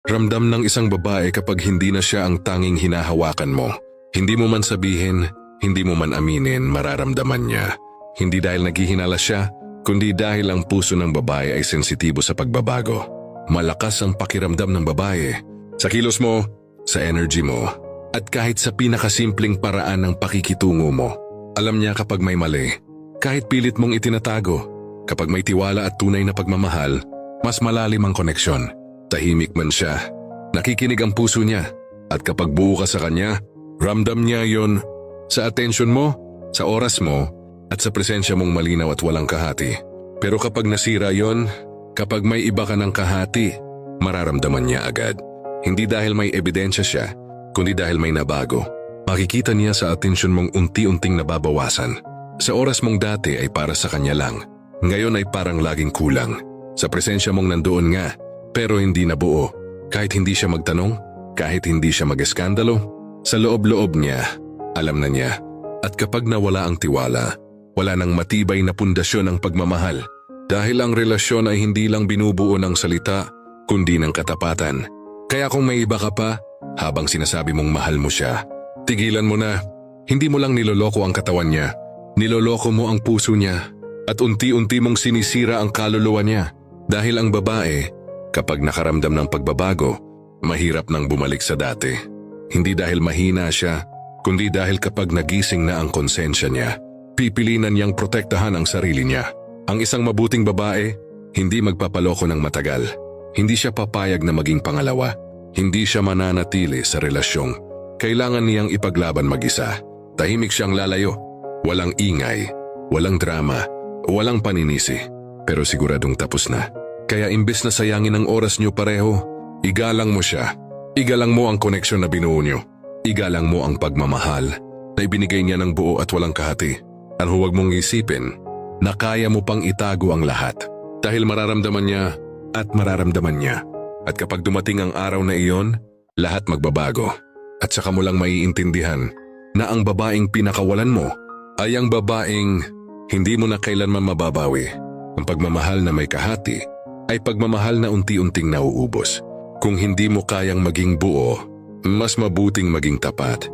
Ramdam ng isang babae kapag hindi na siya ang tanging hinahawakan mo. Hindi mo man sabihin, hindi mo man aminin, mararamdaman niya. Hindi dahil naghihinala siya, kundi dahil ang puso ng babae ay sensitibo sa pagbabago. Malakas ang pakiramdam ng babae, sa kilos mo, sa energy mo, at kahit sa pinakasimpleng paraan ng pakikitungo mo. Alam niya kapag may mali, kahit pilit mong itinatago. Kapag may tiwala at tunay na pagmamahal, mas malalim ang koneksyon. Tahimik man siya, nakikinig ang puso niya. At kapag buo ka sa kanya, ramdam niya yon sa atensyon mo, sa oras mo, at sa presensya mong malinaw at walang kahati. Pero kapag nasira yon, kapag may iba ka ng kahati, mararamdaman niya agad. Hindi dahil may ebidensya siya, kundi dahil may nabago. Makikita niya sa atensyon mong unti-unting nababawasan. Sa oras mong dati ay para sa kanya lang. Ngayon ay parang laging kulang. Sa presensya mong nandoon nga, pero hindi na buo. Kahit hindi siya magtanong, kahit hindi siya mag-eskandalo, sa loob-loob niya, alam na niya. At kapag nawala ang tiwala, wala nang matibay na pundasyon ang pagmamahal. Dahil ang relasyon ay hindi lang binubuo ng salita, kundi ng katapatan. Kaya kung may iba ka pa, habang sinasabi mong mahal mo siya, tigilan mo na. Hindi mo lang niloloko ang katawan niya, niloloko mo ang puso niya, at unti-unti mong sinisira ang kaluluwa niya. Dahil ang babae, kapag nakaramdam ng pagbabago, mahirap nang bumalik sa dati. Hindi dahil mahina siya, kundi dahil kapag nagising na ang konsensya niya, pipilinan niyang protektahan ang sarili niya. Ang isang mabuting babae, hindi magpapaloko ng matagal. Hindi siya papayag na maging pangalawa. Hindi siya mananatili sa relasyong kailangan niyang ipaglaban mag-isa. Tahimik siyang lalayo. Walang ingay, walang drama, walang paninisi. Pero siguradong tapos na. Kaya imbes na sayangin ang oras niyo pareho, igalang mo siya. Igalang mo ang koneksyon na binuo niyo. Igalang mo ang pagmamahal na ibinigay niya ng buo at walang kahati. At huwag mong isipin na kaya mo pang itago ang lahat. Dahil mararamdaman niya at mararamdaman niya. At kapag dumating ang araw na iyon, lahat magbabago. At saka mo lang maiintindihan na ang babaeng pinakawalan mo ay ang babaeng hindi mo na kailanman mababawi. Ang pagmamahal na may kahati ay pagmamahal na unti-unting nauubos. Kung hindi mo kayang maging buo, mas mabuting maging tapat.